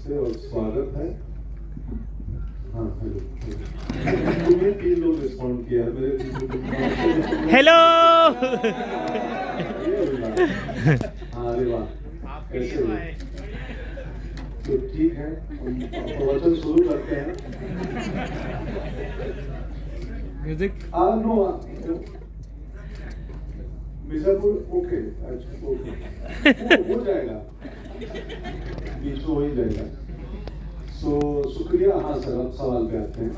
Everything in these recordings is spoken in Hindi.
नमस्ते और स्वागत है। हाँ हेलो, तुम्हें 3 लोग रिस्पॉन्ड किया मेरे हेलो। हाँ अरे वाह, कैसे हो? तो ठीक है, हम प्रवचन शुरू करते हैं। म्यूजिक नो मिर्जापुर ओके, अच्छा ओके, हो जाएगा, बीच में हो ही जाएगा। शुक्रिया। हाँ सर, अब सवाल पे आते हैं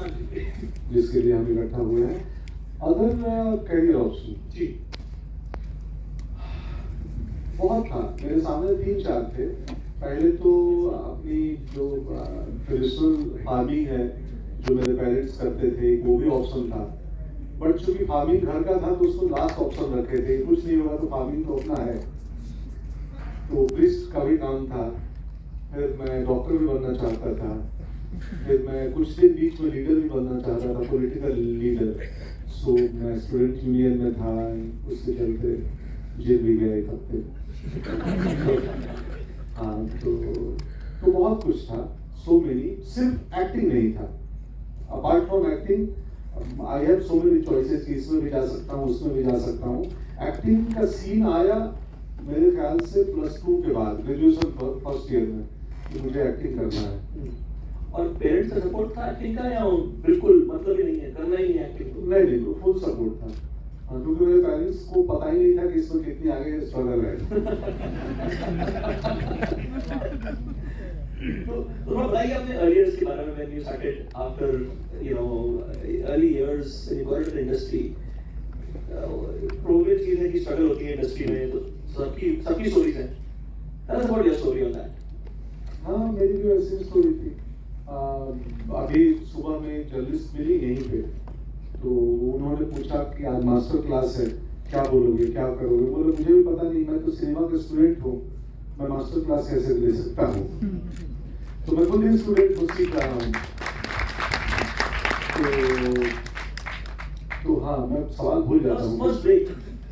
जिसके लिए हम इकट्ठा हुए हैं। अदर करियर ऑप्शन जी बहुत था, मेरे सामने 3-4 थे। पहले तो अपनी जो ट्रेडिशनल फार्मिंग है जो मेरे पेरेंट्स करते थे वो भी ऑप्शन था, बट चूंकि फार्मिंग घर का था तो उसको लास्ट ऑप्शन रखे थे। कुछ नहीं होगा तो फार्मिंग तो अपना है, तो प्रिस्ट का भी काम था। फिर मैं डॉक्टर भी बनना चाहता था। फिर मैं कुछ दिन बीच में लीडर भी बनना चाहता था, पॉलिटिकल लीडर। सो मैं स्टूडेंट यूनियन में था, उसके चलते जेल भी गया 1 हफ्ते। हाँ तो बहुत कुछ था, सो मेनी। सिर्फ एक्टिंग नहीं था, apart from acting I have so many choices कि इसमें भी जा सकता हूँ, उसमें भी जा सकता हूँ। एक्टिंग का सीन आया मेरे ख्याल से +2 के बाद, ग्रेजुएशन फर्स्ट ईयर में, कि मुझे एक्टिंग करना है। और पेरेंट्स का सपोर्ट था एक्टिंग का या बिल्कुल मतलब ही नहीं है, करना ही है एक्टिंग? नहीं, फुल सपोर्ट था। हाँ, क्योंकि मेरे पेरेंट्स को पता ही नहीं था कि इसमें कितनी आगे स्ट्रगल है। तो थोड़ा बताइए अपने अर्ली इयर्स के बारे में, when you started after you know early years in got into the industry. Progress चीज है कि स्ट्रगल होती है इंडस्ट्री में, तो सबकी स्टोरीज है। Tell us about your story on that. हाँ, मेरी भी ऐसी स्टोरी थी। अभी सुबह में जर्नलिस्ट मिली यहीं पे, तो उन्होंने पूछा कि आज मास्टर क्लास है, क्या बोलोगे, क्या करोगे? बोले मुझे भी पता नहीं, मैं तो सिनेमा का स्टूडेंट हूँ, मैं मास्टर क्लास कैसे ले सकता हूँ? तो मैं खुद ही स्टूडेंट को सीख रहा हूँ। तो हाँ, मैं सवाल भूल जाता हूँ।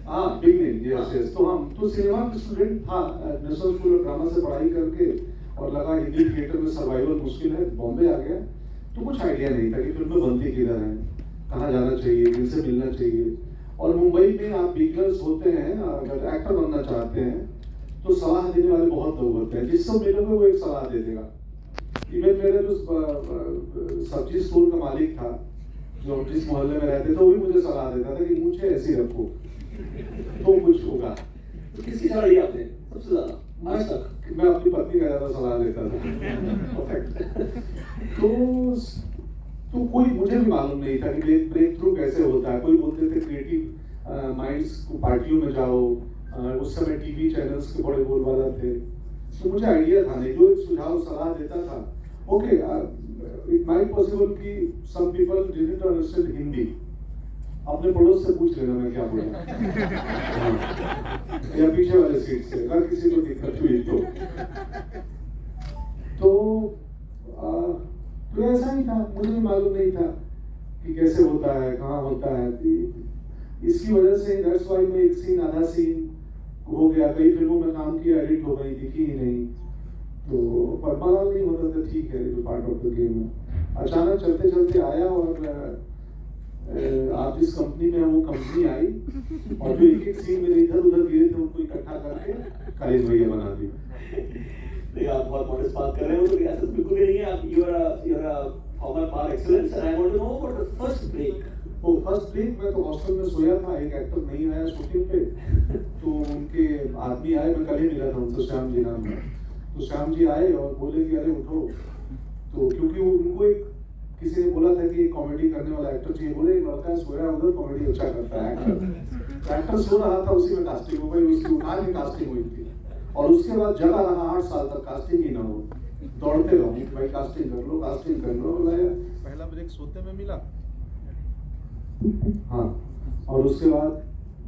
हाँ, बिगनिंग, यस। तो हम तो सिनेमा का स्टूडेंट था, नेशनल स्कूल ऑफ ड्रामा से पढ़ाई करके, और लगा हिंदी थिएटर में सर्वाइवल मुश्किल है, बॉम्बे आ गया। तो कुछ आइडिया नहीं था कि फिल्में बनती किधर हैं, कहाँ जाना चाहिए, किनसे मिलना चाहिए। और मुंबई में आप बिगनर्स होते हैं, अगर एक्टर बनना चाहते हैं तो सलाह देने वाले बहुत लोग होते हैं, जिससे मिलोगे वो एक सलाह दे देगा। इवन मेरे जो सब्जी स्टोर का मालिक था, जो जिस मोहल्ले में रहते थे, वो भी मुझे सलाह देता था कि मुझे ऐसे रखो तो कुछ होगा। तो किसकी सलाह ली आपने सबसे ज्यादा आज तक? मैं अपनी पत्नी का ज्यादा सलाह लेता था। तो कोई मुझे भी मालूम नहीं था कि ब्रेक थ्रू कैसे होता है। कोई बोलते थे क्रिएटिव माइंड्स को पार्टियों में जाओ, उस समय टीवी चैनल्स के बड़े बोलबाला थे, तो मुझे आइडिया था नहीं। जो एक सुझाव सलाह देता था, ओके इट माइट पॉसिबल कि some people didn't understand Hindi, अपने पड़ोस से पूछ लेना मैं क्या बोला। या पीछे वाले सीट से अगर किसी को दिक्कत हुई तो ऐसा ही था। मुझे भी मालूम नहीं था कि कैसे होता है, कहाँ होता है। इसकी वजह से दैट्स व्हाई में एक सीन, आधा सीन हो गया। कई फिल्मों में काम किया, एडिट हो गई, दिखी ही नहीं, तो पर मालूम नहीं होता था। ठीक है, ये पार्ट ऑफ द गेम है। अचानक चलते चलते आया, और आप जिस कंपनी में है वो कंपनी आई, और जो एक सीन मेरे इधर उधर गिरे थे उनको इकट्ठा करके कलेज भैया बना दी। नहीं, आप बहुत मॉडर्न बात कर रहे हो, तो ऐसा बिल्कुल नहीं है। आप you are a former par excellence, and I want to know about the first break. First break में तो हॉस्टल में सोया था, एक एक्टर नहीं आया शूटिंग पे, तो उनके आदमी आए, मैं कल ही मिला था उनसे, श्याम जी नाम है। तो श्याम जी आए और बोले कि अरे उठो। तो क्योंकि उनको एक किसी ने बोला था कि कॉमेडी करने वाला एक्टर चाहिए, बोले एक लड़का सोया उधर, कॉमेडी अच्छा करता है एक्टर। एक्टर सो रहा था, उसी में कास्टिंग हो गई, उसकी उठा के कास्टिंग हुई थी। और उसके बाद जगह रहा 8 साल तक, कास्टिंग ही ना हो, दौड़ते रहो भाई कास्टिंग कर लो, कास्टिंग कर लो। पहला ब्रेक सोते में मिला, हाँ, और उसके बाद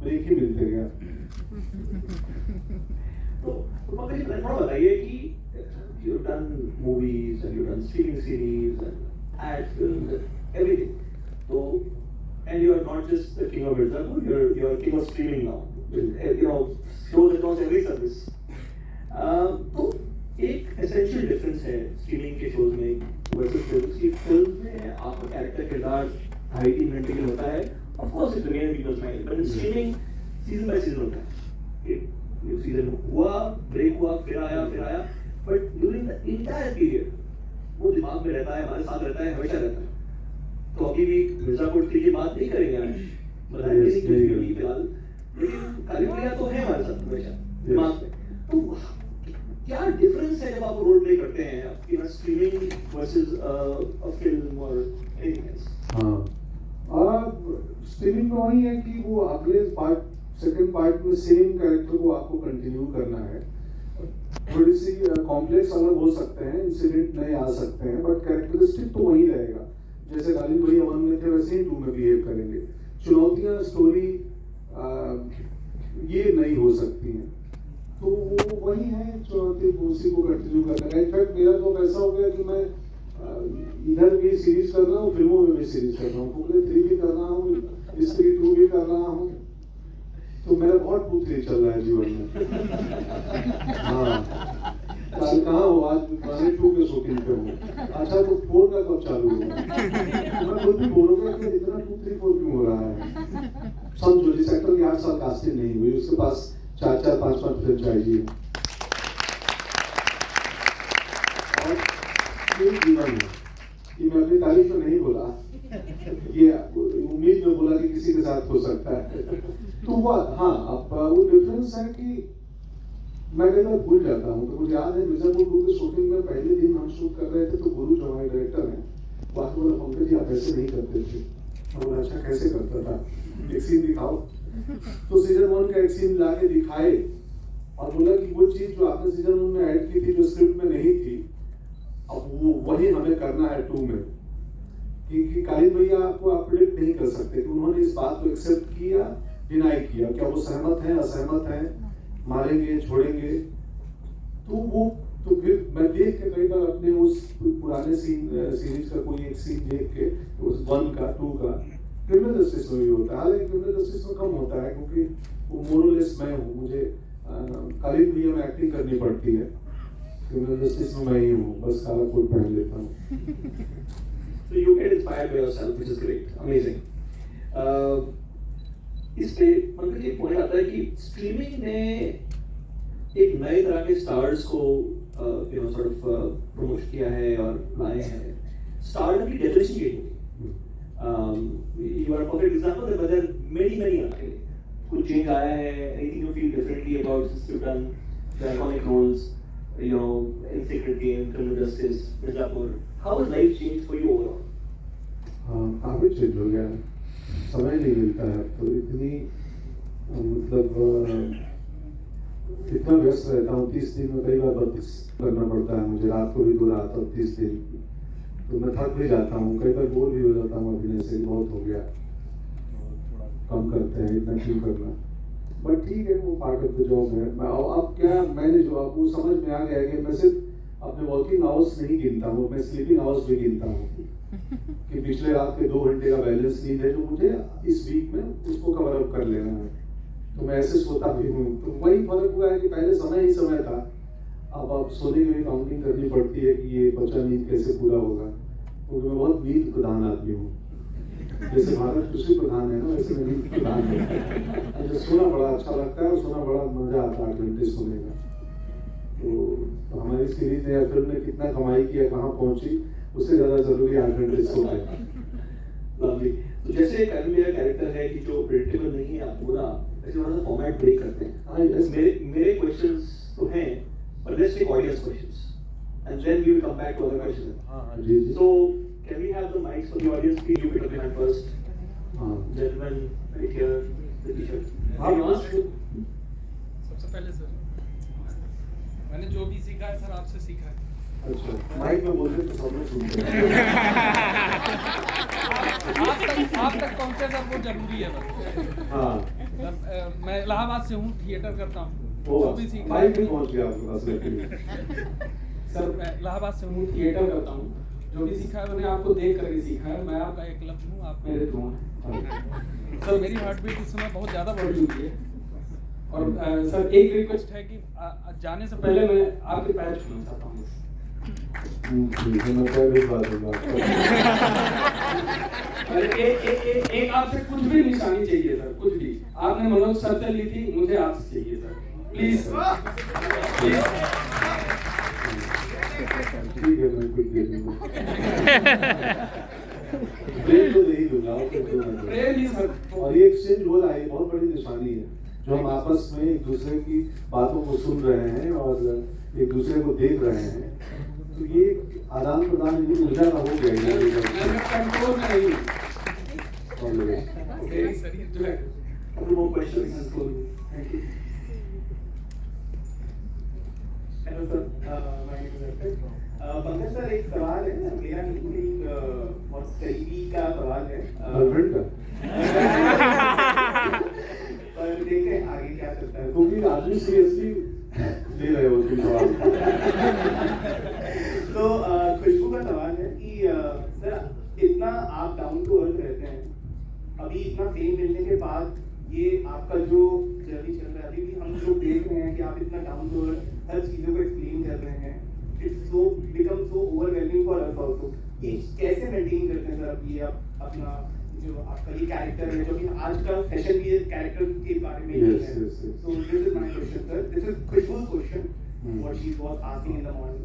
ब्रेक ही मिलते गया। तो पंकज जी थोड़ा बताइए कि you've done movies and you've done streaming series and ad films and everything. So, and you are not just the king of Mirzapur, you're king of streaming now. You know, shows across every service. तो एक एसेंशियल डिफरेंस है स्ट्रीमिंग के शोज में वर्सेस फिल्म की? फिल्म में आपका कैरेक्टर किरदार 2.5-3 घंटे के होता है, of course it remain in people's mind, but in streaming season by season होता है। ये सीजन हुआ, ब्रेक हुआ, फिर आया, but during the entire period वो दिमाग में रहता है, हमारे साथ रहता है, हमेशा रहता है। तो अभी भी मिर्जापुर 3 की बात नहीं करेंगे आज, बताएंगे नहीं कुछ भी अभी फिलहाल, लेकिन कालीपुरिया तो है हमारे साथ हमेशा दिमाग में। तो क्या डिफरेंस है जब आप रोल प्ले करते हैं आपकी स्ट्रीमिंग वर्सेस अ फिल्म और एनीथिंग एल्स? हाँ, स्ट्रीमिंग में वही है कि वो अगले पार्ट सेकंड पार्ट में सेम कैरेक्टर को आपको कंटिन्यू करना है। थोड़ी सी कॉम्प्लेक्स अलग हो सकते हैं, इंसिडेंट नए आ सकते हैं, बट कैरेक्टरिस्टिक तो वही रहेगा। जैसे कालीन भैया 1 में थे वैसे ही 2 में बिहेव करेंगे। चुनौतियां स्टोरी ये नहीं हो सकती हैं, तो वो वही है, चुनौती उसी को कंटिन्यू करना है। इनफैक्ट मेरा तो ऐसा हो गया कि मैं इधर भी सीरीज कर रहा हूँ, फिल्मों में भी सीरीज कर रहा हूँ, कुकले 3 भी कर रहा हूँ, स्त्री 2 भी कर रहा हूँ, तो मेरा बहुत 2-3 चल रहा है जीवन में। हाँ, कल कहाँ हो? आज मैं 2 के शूटिंग पे हूँ। अच्छा, तो 4 का कब चालू होगा? मैं खुद भी बोलूँगा कि इतना 2-3-4 क्यों हो रहा है? समझो, जिस एक्टर की 8 साल कास्टिंग नहीं हुई, उसके पास 4-4, 5-5 फ्रेंचाइजी है और ये जीवन है। ये मैं अपनी तारीफ में नहीं बोला, ये उम्मीद में बोला कि किसी के साथ हो सकता है। तो वो हाँ, अब वो डिफरेंस है कि मैं कई बार भूल जाता हूँ। तो मुझे याद है मिर्जापुर 2 की शूटिंग में पहले दिन हम शूट कर रहे थे, तो गुरु जो हमारे डायरेक्टर हैं, बात बोला, पंकज जी आप ऐसे नहीं करते थे। और अच्छा कैसे करता था, एक सीन दिखाओ। तो सीजन 1 का एक सीन लाके दिखाए और बोला कि वो चीज जो आपने सीजन 1 में ऐड की थी, जो स्क्रिप्ट में नहीं थी, अब वो वही हमें करना है 2 में। कि कालीन भैया आपको आप प्रेडिक्ट नहीं कर सकते कि उन्होंने इस बात को एक्सेप्ट किया, डिनाई किया, क्या वो सहमत हैं, असहमत हैं, मारेंगे, छोड़ेंगे। तो वो तो फिर मैं देख के कई बार अपने उस पुराने सीरीज का कोई एक सीन देख के, उस 1 का 2 का, क्रिमिनल जस्टिस में भी होता है। हालांकि क्रिमिनल जस्टिस में कम होता है क्योंकि वो मोरलेस मैं हूँ, मुझे कालीन भैया में एक्टिंग करनी पड़ती है। क्रिमिनल जस्टिस में मैं ही हूँ, बस काला कोट पहन लेता हूँ। So you get inspired by yourself, which is great, amazing. इस पे पंकज एक पॉइंट आता है कि स्ट्रीमिंग ने एक नए तरह के स्टार्स को sort of प्रमोट किया है और लाए हैं। स्टारडम की डेफिनेशन ये होगी। You are a perfect example that there are many आए, कुछ चेंज आया है, anything you feel differently about since you've done the iconic roles, in Sacred Game, Criminal Justice, Mirzapur. How has life changed for you overall? काफी चेंज हो गया, समय नहीं मिलता है तो इतनी मतलब इतना व्यस्त रहता हूँ। 30 दिन में कई बार 32 करना पड़ता है मुझे, रात को भी 2 रात और 30 दिन, तो मैं थक भी जाता हूँ, कई बार बोर भी हो जाता हूँ। अभिनय से बहुत हो गया, कम करते हैं, इतना क्यों करना, बट ठीक है, वो पार्ट ऑफ द जॉब है। अब क्या, मैंने जो आपको समझ में आ गया कि मैं सिर्फ अपने वर्किंग आवर्स नहीं गिनता हूँ, मैं स्लीपिंग आवर्स भी गिनता हूँ कि पिछले रात के 2 घंटे का बैलेंस नींद है जो मुझे इस वीक में उसको कवर अप कर लेना है, तो मैं ऐसे सोता भी हूँ। तो वही फर्क हुआ है कि पहले समय ही समय था, अब सोने की भी काउंटिंग करनी पड़ती है कि ये बचा नींद कैसे पूरा होगा, क्योंकि मैं बहुत नींद प्रधान आदमी हूँ। जैसे भारत कृषि प्रधान है ना, वैसे मैं नींद प्रधान है। मुझे सोना बड़ा अच्छा लगता है और सोना बड़ा मजा आता है 8 घंटे सोने का। तो हमारी सीरीज ने या फिल्म ने कितना कमाई किया, कहाँ पहुंची, उससे ज्यादा जरूरी 8 घंटे सो गए। लवली। तो जैसे कालीन भैया कैरेक्टर है कि जो प्रेडिक्टेबल नहीं है, आप पूरा ऐसे थोड़ा सा फॉर्मेट ब्रेक करते हैं। हाँ, मेरे क्वेश्चंस तो हैं, but let's take audience questions and then we will come back to other questions. हाँ जी जी। So can we have the mics for the audience? Please you pick up the hand first. हाँ, Gentleman right here, the t-shirt. सबसे पहले सर, मैंने जो भी सीखा है सर आपसे सीखा है। अच्छा, माइक में बोलते तो सब लोग सुनते हैं। आप तक पहुंचे सर, वो जरूरी है बस। हाँ, मैं इलाहाबाद से हूँ, थिएटर करता हूँ, वो जो भी सीखा माइक भी पहुंच गया आपके पास लेके। सर मैं इलाहाबाद से हूँ, थिएटर करता हूँ, जो भी सीखा है मैंने आपको देख करके सीखा है। मैं आपका एकलव्य हूँ, आप मेरे थ्रू हैं। सर मेरी हार्ट बीट इस समय बहुत ज़्यादा बढ़ चुकी है, और सर एक रिक्वेस्ट है कि जाने से पहले मैं आपके पैर छूना चाहता हूँ। ठीक है, मैं पहले भिजवा दूंगा आपको। एक आपसे कुछ भी निशानी चाहिए सर, कुछ भी। आपने मनोज सर से ली थी, मुझे आपसे चाहिए सर, प्लीज प्लीज। ठीक है, मैं कुछ दे दूंगा। प्रेम तो दे ही दूंगा, प्रेम ही सर। और ये एक्सचेंज हो रहा है, बहुत बड़ी निशानी है जो हम आपस में एक दूसरे की बातों को सुन रहे हैं और एक दूसरे को देख रहे हैं। तो ये आदान प्रदान ऊर्जा का हो गया कंट्रोल में नहीं। है। शरीर जो है Couple more questions. Thank you. Hello sir, my name is Arpit. Pankaj sir, एक सवाल है मेरा, बिल्कुल एक बहुत करीबी का सवाल है। गर्लफ्रेंड का पर देखते हैं आगे क्या चलता है। क्योंकि आदमी सीरियसली ले रहे हो तुम सवाल। तो खुशबू का सवाल है कि सर, इतना आप डाउन टू अर्थ रहते हैं, अभी इतना फेम मिलने के बाद ये आपका जो जर्नी चल रहा है, अभी भी हम लोग देख रहे हैं कि आप इतना डाउन टू अर्थ हर चीज़ों को एक्सप्लेन कर रहे हैं। It's so become so overwhelming for us also. ये कैसे मेंटेन करते हैं सर आप ये अपना जो आपका ये कैरेक्टर है, जो कि आज का फैशन भी कैरेक्टर के बारे में ही है। So this is my question, sir. This is Khushbu's question. What she was asking in the morning.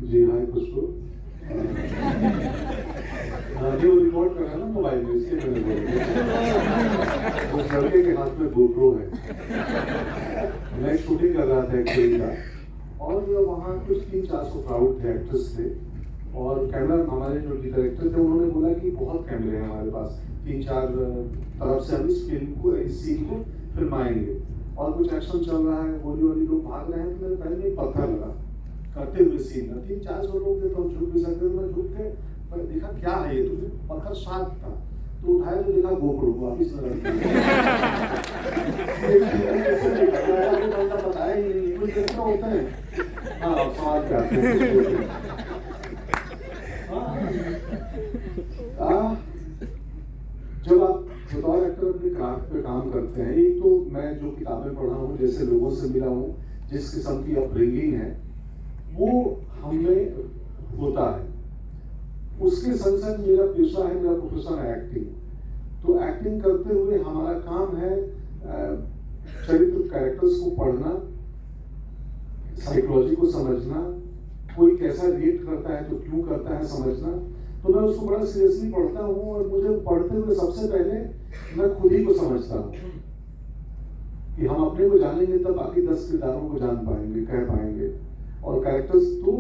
जी हाय खुशबू। ये वो रिकॉर्ड कर रहा है ना मोबाइल में, इसलिए मैंने बोला। उस लड़के के हाथ में GoPro है। मैं शूटिंग कर रहा था एक फिल्म का, और वहाँ कुछ 300-400 क्राउड थे, एक्टर्स थे, और कैमरा हमारे जो डायरेक्टर थे उन्होंने बोला कि बहुत कैमरे हैं हमारे पास, 3-4 तरफ से हम इस फिल्म को, इस सीन को फिल्माएंगे, और कुछ एक्शन चल रहा है, गोली वाली लोग भाग रहे हैं। तो मेरे पैर में एक पत्थर लगा करते हुए सीन में। 300-400 लोग थे तो हम झुक भी सकते थे। मैं झुक के देखा क्या है ये, तो पत्थर शार्प था, तो उठाया तो देखा GoPro वापिस लगा। बताया ही नहीं, कुछ देखना होता है। हाँ, सवाल क्या जब आप बतौर एक्टर अपने क्राफ्ट पे काम करते हैं, एक तो मैं जो किताबें पढ़ा हूँ, जैसे लोगों से मिला हूँ, जिस किस्म की अपब्रिंगिंग है वो हमें होता है, उसके संग संग मेरा पेशा है, मेरा प्रोफेशन है एक्टिंग। तो एक्टिंग करते हुए हमारा काम है चरित्र कैरेक्टर्स को पढ़ना, साइकोलॉजी को समझना, कोई कैसा रिएक्ट करता है तो क्यों करता है समझना। तो मैं उसको बड़ा सीरियसली पढ़ता हूँ, और मुझे पढ़ते हुए सबसे पहले मैं खुद ही को समझता हूँ कि हम अपने को जानेंगे तब बाकी 10 किरदारों को जान पाएंगे, कह पाएंगे, और कैरेक्टर्स तो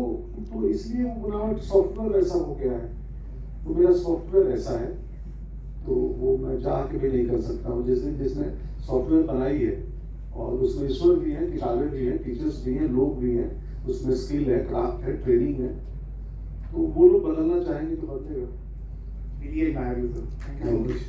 इसलिए वो बनावट सॉफ्टवेयर ऐसा हो गया है। तो मेरा सॉफ्टवेयर ऐसा है, तो वो मैं चाह के भी नहीं कर सकता हूँ। जिसने सॉफ्टवेयर बनाई है, और उसमें ईश्वर भी है, किताबें भी हैं, टीचर्स भी हैं, लोग भी हैं, उसमें स्किल है, क्राफ्ट है, ट्रेनिंग है। तो वो लोग बदलना चाहेंगे तो बदलेगा। Really admire you, sir. Thank you so much.